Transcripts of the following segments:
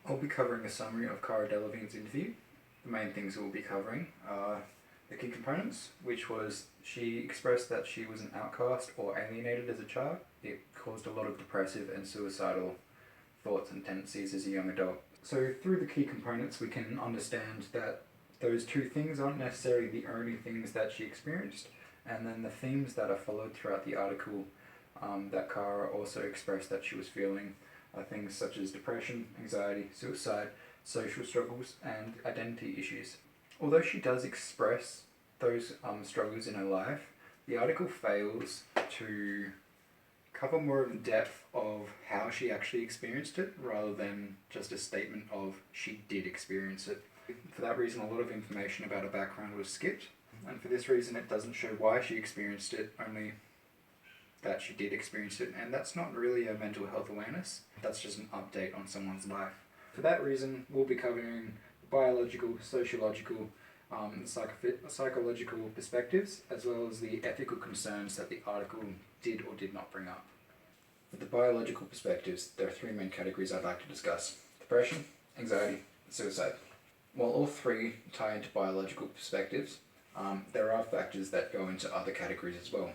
I'll be covering a summary of Cara Delevingne's interview. The main things we'll be covering are the key components, which was she expressed that she was an outcast or alienated as a child. It caused a lot of depressive and suicidal thoughts and tendencies as a young adult. So through the key components we can understand that those two things aren't necessarily the only things that she experienced, and then the themes that are followed throughout the article that Cara also expressed that she was feeling are things such as depression, anxiety, suicide, social struggles, and identity issues. Although she does express those struggles in her life, the article fails to cover more of the depth of how she actually experienced it rather than just a statement of she did experience it. For that reason, a lot of information about her background was skipped, and for this reason it doesn't show why she experienced it, only that she did experience it, and that's not really a mental health awareness, that's just an update on someone's life. For that reason, we'll be covering biological, sociological, psychological perspectives, as well as the ethical concerns that the article did or did not bring up. For the biological perspectives, there are three main categories I'd like to discuss: depression, anxiety, and suicide. While all three tie into biological perspectives, there are factors that go into other categories as well.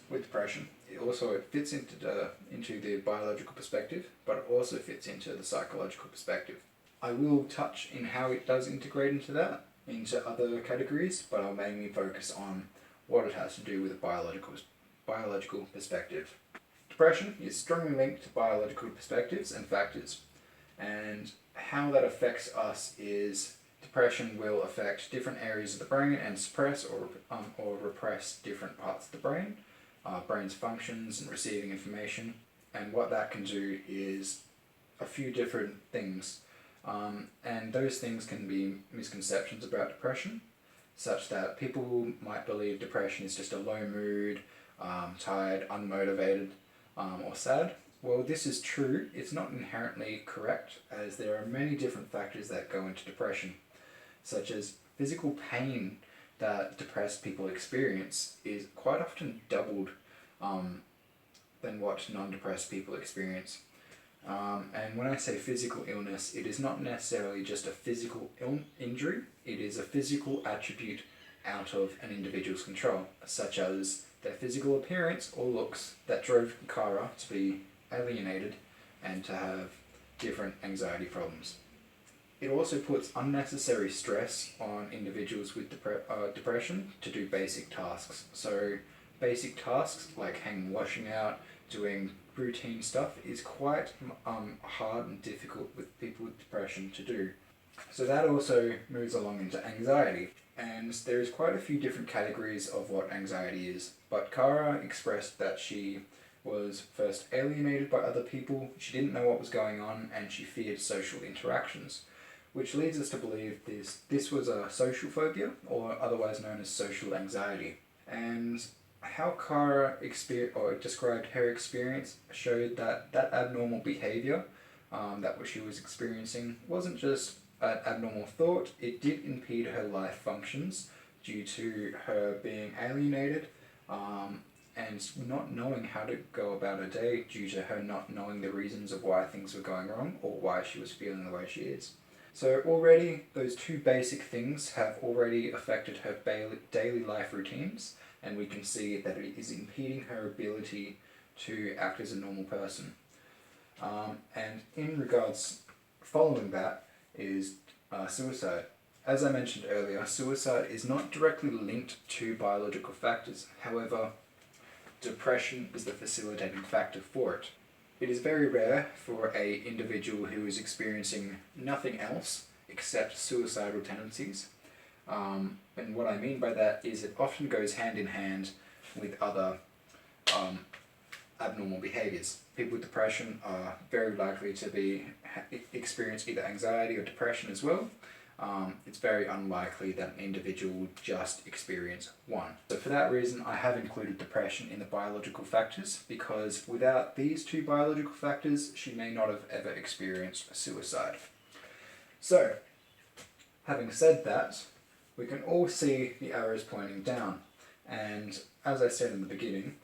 With depression, it fits into the biological perspective, but it also fits into the psychological perspective. I will touch in how it does integrate into other categories, but I'll mainly focus on what it has to do with a biological perspective. Depression is strongly linked to biological perspectives and factors, and how that affects us is depression will affect different areas of the brain and suppress or repress different parts of the brain. Brain's functions and receiving information, and what that can do is a few different things, and those things can be misconceptions about depression, such that people might believe depression is just a low mood, tired, unmotivated, or sad. Well, this is true. It's not inherently correct, as there are many different factors that go into depression, such as physical pain that depressed people experience is quite often doubled than what non-depressed people experience. And when I say physical illness, it is not necessarily just a physical injury, it is a physical attribute out of an individual's control, such as their physical appearance or looks that drove Cara to be alienated and to have different anxiety problems. It also puts unnecessary stress on individuals with depression to do basic tasks. So basic tasks like hanging washing out, doing routine stuff is quite hard and difficult with people with depression to do. So that also moves along into anxiety. And there's quite a few different categories of what anxiety is. But Cara expressed that she was first alienated by other people, she didn't know what was going on, and she feared social interactions, which leads us to believe this was a social phobia, or otherwise known as social anxiety. And how Cara described her experience showed that abnormal behavior that she was experiencing wasn't just an abnormal thought, it did impede her life functions due to her being alienated and not knowing how to go about her day due to her not knowing the reasons of why things were going wrong or why she was feeling the way she is. So already those two basic things have already affected her daily life routines, and we can see that it is impeding her ability to act as a normal person. And in regards, following that is suicide. As I mentioned earlier, suicide is not directly linked to biological factors. However, depression is the facilitating factor for it. It is very rare for an individual who is experiencing nothing else except suicidal tendencies. And what I mean by that is it often goes hand in hand with other abnormal behaviors. People with depression are very likely to experience either anxiety or depression as well. It's very unlikely that an individual would just experience one. So for that reason, I have included depression in the biological factors, because without these two biological factors, she may not have ever experienced suicide. So, having said that, we can all see the arrows pointing down, and as I said in the beginning,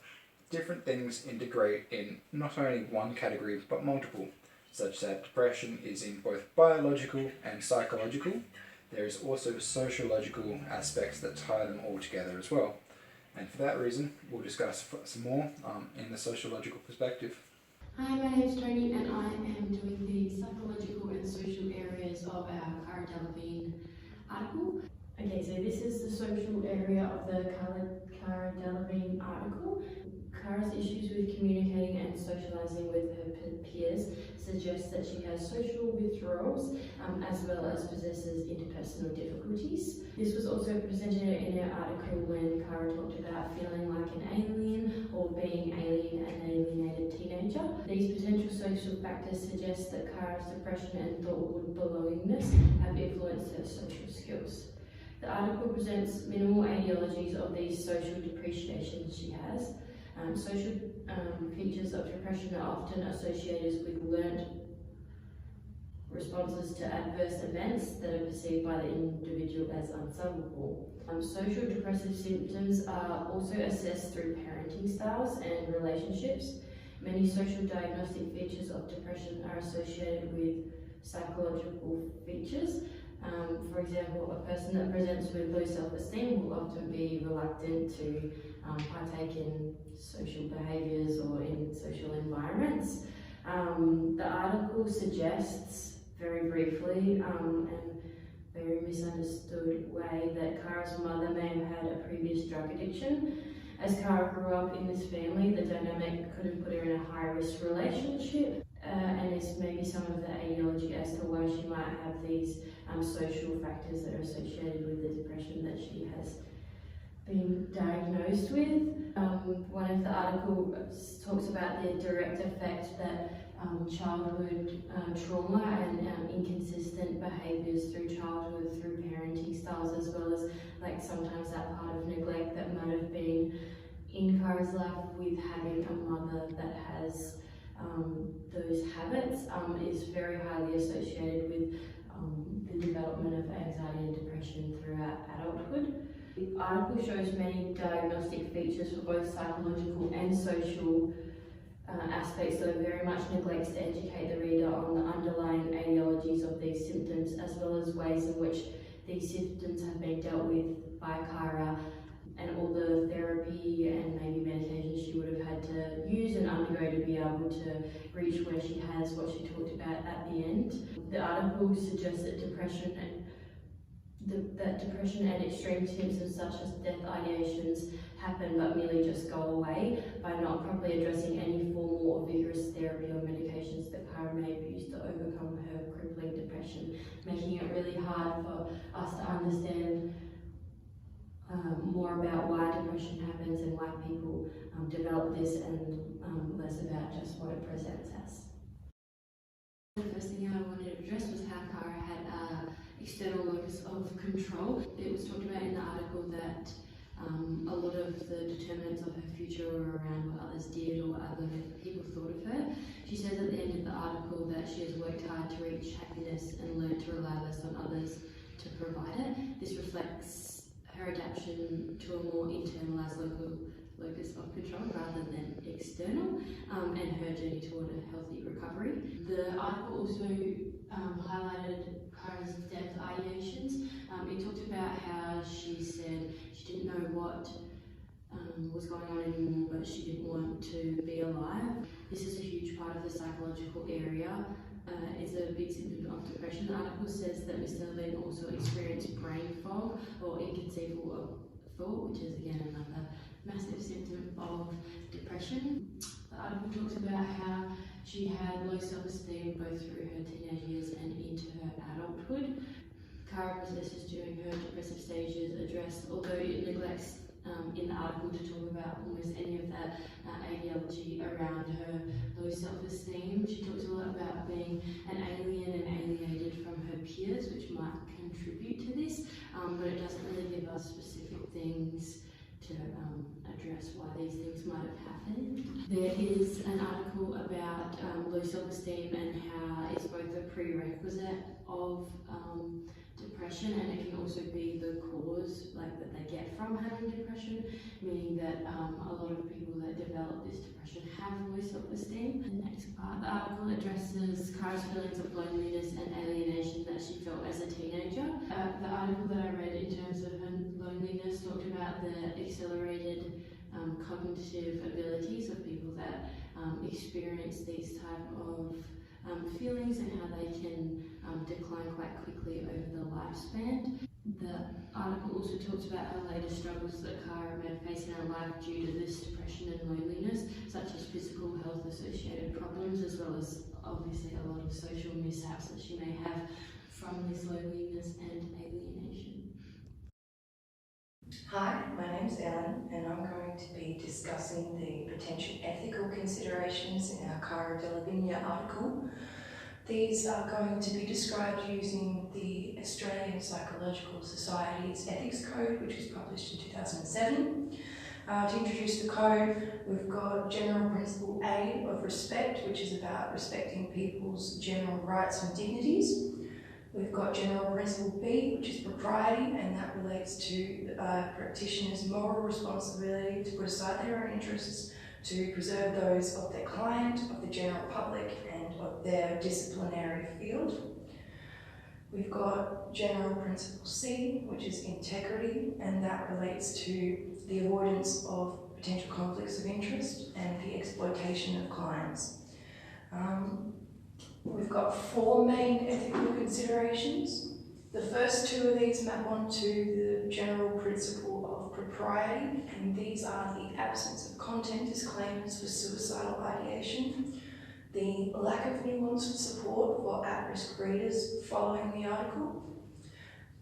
different things integrate in not only one category but multiple. such that depression is in both biological and psychological. There is also sociological aspects that tie them all together as well. And for that reason, we'll discuss some more in the sociological perspective. Hi, my name is Toni and I am doing the psychological and social areas of our Cara D article. Okay, so this is the social area of the Cara D article. Cara's issues with communicating and socialising with her peers suggests that she has social withdrawals as well as possesses interpersonal difficulties. This was also presented in her article when Cara talked about feeling like an alien or being an alienated teenager. These potential social factors suggest that Cara's depression and thoughtful belongingness have influenced her social skills. The article presents minimal ideologies of these social depreciations she has. Social features of depression are often associated with learned responses to adverse events that are perceived by the individual as unsolvable. Social depressive symptoms are also assessed through parenting styles and relationships. Many social diagnostic features of depression are associated with psychological features. For example, a person that presents with low self-esteem will often be reluctant to partake in social behaviours or in social environments. The article suggests, very briefly and very misunderstood way, that Cara's mother may have had a previous drug addiction. As Cara grew up in this family, the dynamic could have put her in a high-risk relationship, and is maybe some of the ideology as to why she might have these social factors that are associated with the depression that she has been diagnosed with. One of the articles talks about the direct effect that childhood trauma and inconsistent behaviours through childhood, through parenting styles, as well as like sometimes that part of neglect that might have been in Cara's life with having a mother that has those habits is very highly associated with the development of anxiety and depression throughout adulthood. The article shows many diagnostic features for both psychological and social aspects that very much neglects to educate the reader on the underlying etiologies of these symptoms, as well as ways in which these symptoms have been dealt with by Cara and all the therapy and maybe medication she would have had to use and undergo to be able to reach where she has, what she talked about at the end. The article suggests that depression and extreme symptoms such as death ideations happen but merely just go away by not properly addressing any formal or vigorous therapy or medications that Cara may have used to overcome her crippling depression, making it really hard for us to understand more about why depression happens and why people develop this, and less about just what it presents as. The first thing I wanted to address was how Cara had an external locus of control. It was talked about in the article that a lot of the determinants of her future were around what others did or what other people thought of her. She says at the end of the article that she has worked hard to reach happiness and learned to rely less on others to provide it. This reflects her adaptation to a more internalised locus of control rather than external, and her journey toward a healthy recovery. The article also highlighted Cara's death ideations. It talked about how she said she didn't know what was going on anymore, but she didn't want to be alive. This is a huge part of the psychological area. It's a big symptom of depression. The article says that Mr. Lynn also experienced brain fog or inconceivable thought, which is again another massive symptom of depression. The article talks about how she had low self-esteem both through her teenage years and into her adulthood. Cara processes during her depressive stages addressed, although it neglects in the article to talk about almost any of that ideology around her low self-esteem. She talks a lot about being an alien and alienated from her peers, which might contribute to this, but it doesn't really give us specific things to address. address why these things might have happened. There is an article about low self-esteem and how it's both a prerequisite of depression, and it can also be the cause that they get from having depression, meaning that a lot of people that develop this depression have low self-esteem. The next part, the article addresses Cara's feelings of loneliness and alienation that she felt as a teenager. The article that I read in terms of her loneliness talked about the accelerated cognitive abilities of people that experience these type of feelings and how they can decline quite quickly over the lifespan. The article also talks about her later struggles that Cara may face in her life due to this depression and loneliness, such as physical health associated problems, as well as obviously a lot of social mishaps that she may have from this loneliness and alienation. Hi, my name's Ellen, and I'm going to be discussing the potential ethical considerations in our Cara Delevingne article. These are going to be described using the Australian Psychological Society's Ethics Code, which was published in 2007. To introduce the code, we've got General Principle A of respect, which is about respecting people's general rights and dignities. We've got General Principle B, which is propriety, and that relates to practitioners' moral responsibility to put aside their own interests to preserve those of their client, of the general public, and of their disciplinary field. We've got General Principle C, which is integrity, and that relates to the avoidance of potential conflicts of interest and the exploitation of clients. We've got four main ethical considerations. The first two of these map onto the general principle of propriety, and these are the absence of content disclaimers for suicidal ideation, the lack of nuanced support for at-risk readers following the article,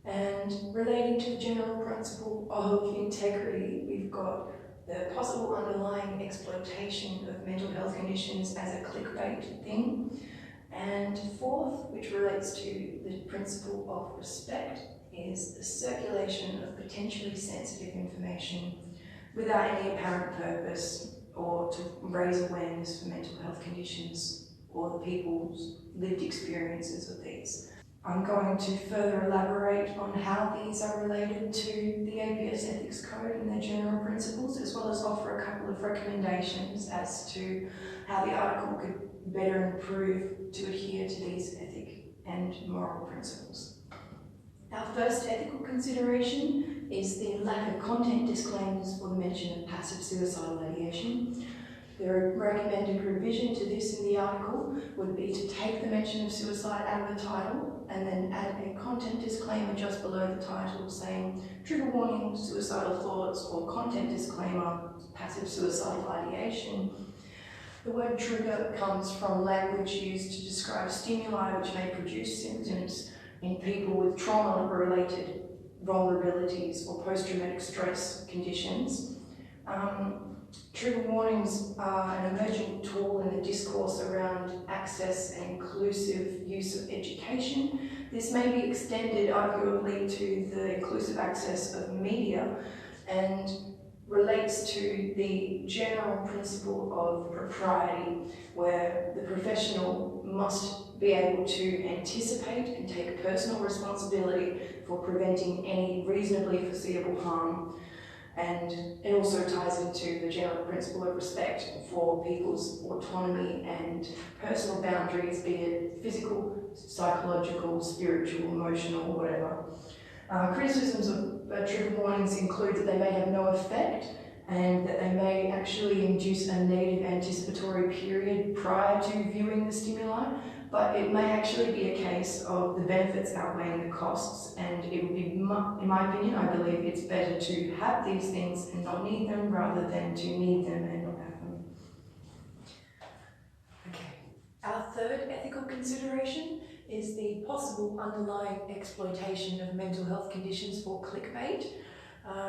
and relating to the general principle of integrity, we've got the possible underlying exploitation of mental health conditions as a clickbait thing. And fourth, which relates to the principle of respect, is the circulation of potentially sensitive information without any apparent purpose or to raise awareness for mental health conditions or the people's lived experiences of these. I'm going to further elaborate on how these are related to the APS Ethics Code and their general principles, as well as offer a couple of recommendations as to how the article could better improve to adhere to these ethic and moral principles. Our first ethical consideration is the lack of content disclaimers for the mention of passive suicidal ideation. The recommended revision to this in the article would be to take the mention of suicide out of the title and then add a content disclaimer just below the title saying trigger warning, suicidal thoughts, or content disclaimer, passive suicidal ideation. The word trigger comes from language used to describe stimuli which may produce symptoms in people with trauma-related vulnerabilities or post-traumatic stress conditions. Trigger warnings are an emerging tool in the discourse around access and inclusive use of education. This may be extended arguably to the inclusive access of media and relates to the general principle of propriety, where the professional must be able to anticipate and take personal responsibility for preventing any reasonably foreseeable harm. And it also ties into the general principle of respect for people's autonomy and personal boundaries, be it physical, psychological, spiritual, emotional, whatever. Criticisms of trigger warnings include that they may have no effect and that they may actually induce a negative anticipatory period prior to viewing the stimuli, but it may actually be a case of the benefits outweighing the costs, and it would be, in my opinion, I believe it's better to have these things and not need them rather than to need them and not have them. Okay, our third ethical consideration is the possible underlying exploitation of mental health conditions for clickbait.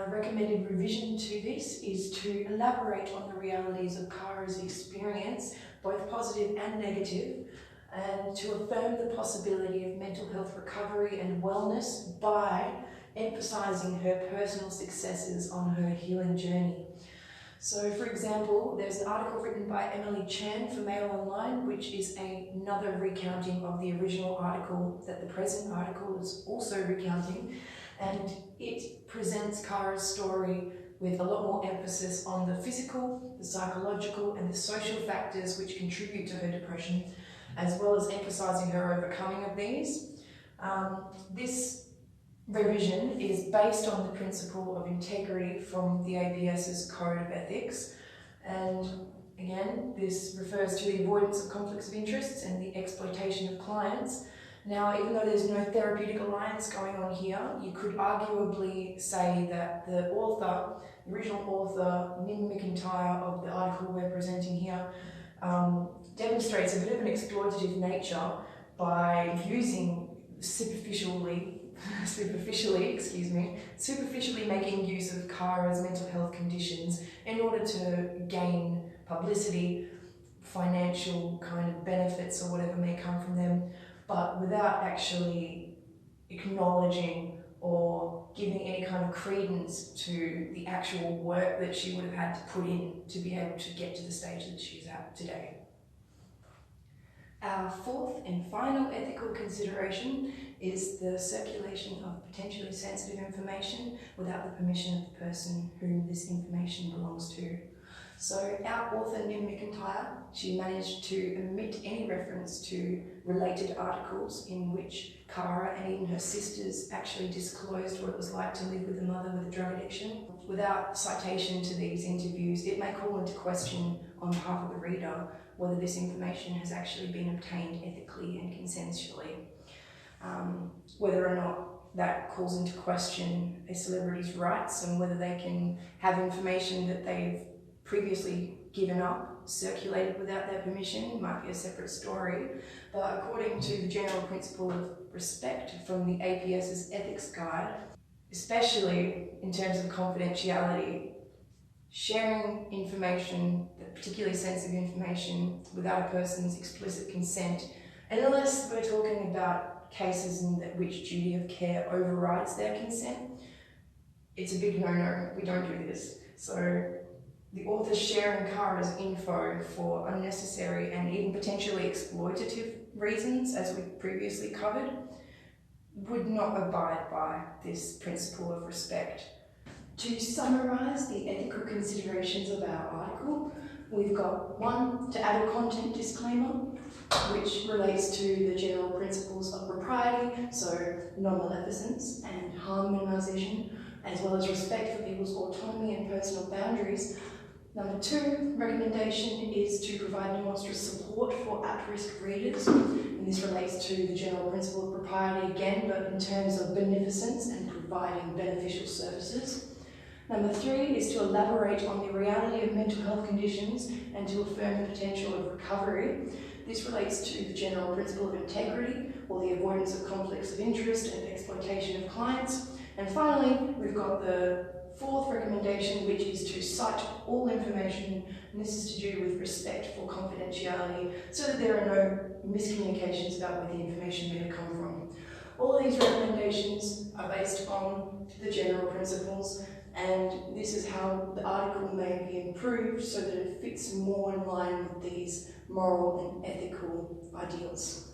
Recommended revision to this is to elaborate on the realities of Cara's experience, both positive and negative, and to affirm the possibility of mental health recovery and wellness by emphasising her personal successes on her healing journey. So, for example, there's an article written by Emily Chan for Mail Online, which is another recounting of the original article that the present article is also recounting, and it presents Cara's story with a lot more emphasis on the physical, the psychological, and the social factors which contribute to her depression, as well as emphasising her overcoming of these. This revision is based on the principle of integrity from the APS's Code of Ethics, and again, this refers to the avoidance of conflicts of interests and the exploitation of clients. Now, even though there's no therapeutic alliance going on here, you could arguably say that the author, the original author, Nim McIntyre, of the article we're presenting here, demonstrates a bit of an exploitative nature by using superficially making use of Cara's mental health conditions in order to gain publicity, financial kind of benefits or whatever may come from them, but without actually acknowledging or giving any kind of credence to the actual work that she would have had to put in to be able to get to the stage that she's at today. Our fourth and final ethical consideration is the circulation of potentially sensitive information without the permission of the person whom this information belongs to. So our author, Nim McIntyre, she managed to omit any reference to related articles in which Cara and even her sisters actually disclosed what it was like to live with a mother with a drug addiction. Without citation to these interviews, it may call into question on behalf of the reader whether this information has actually been obtained ethically and consensually. Whether or not that calls into question a celebrity's rights and whether they can have information that they've previously given up, circulated without their permission, might be a separate story. But according to the general principle of respect from the APS's ethics guide, especially in terms of confidentiality, sharing information, particularly sensitive information, without a person's explicit consent, and unless we're talking about cases in which duty of care overrides their consent, it's a big no-no. We don't do this. So the author sharing Cara's info for unnecessary and even potentially exploitative reasons, as we previously covered, would not abide by this principle of respect. To summarise the ethical considerations of our article, we've got one, to add a content disclaimer, which relates to the general principles of propriety, so non-maleficence and harm minimisation, as well as respect for people's autonomy and personal boundaries. Number two, recommendation is to provide nuanced support for at-risk readers, and this relates to the general principle of propriety again, but in terms of beneficence and providing beneficial services. Number three is to elaborate on the reality of mental health conditions and to affirm the potential of recovery. This relates to the general principle of integrity, or the avoidance of conflicts of interest and exploitation of clients. And finally, we've got the fourth recommendation, which is to cite all information, and this is to do with respect for confidentiality, so that there are no miscommunications about where the information may have come from. All of these recommendations are based on the general principles, and this is how the article may be improved so that it fits more in line with these moral and ethical ideals.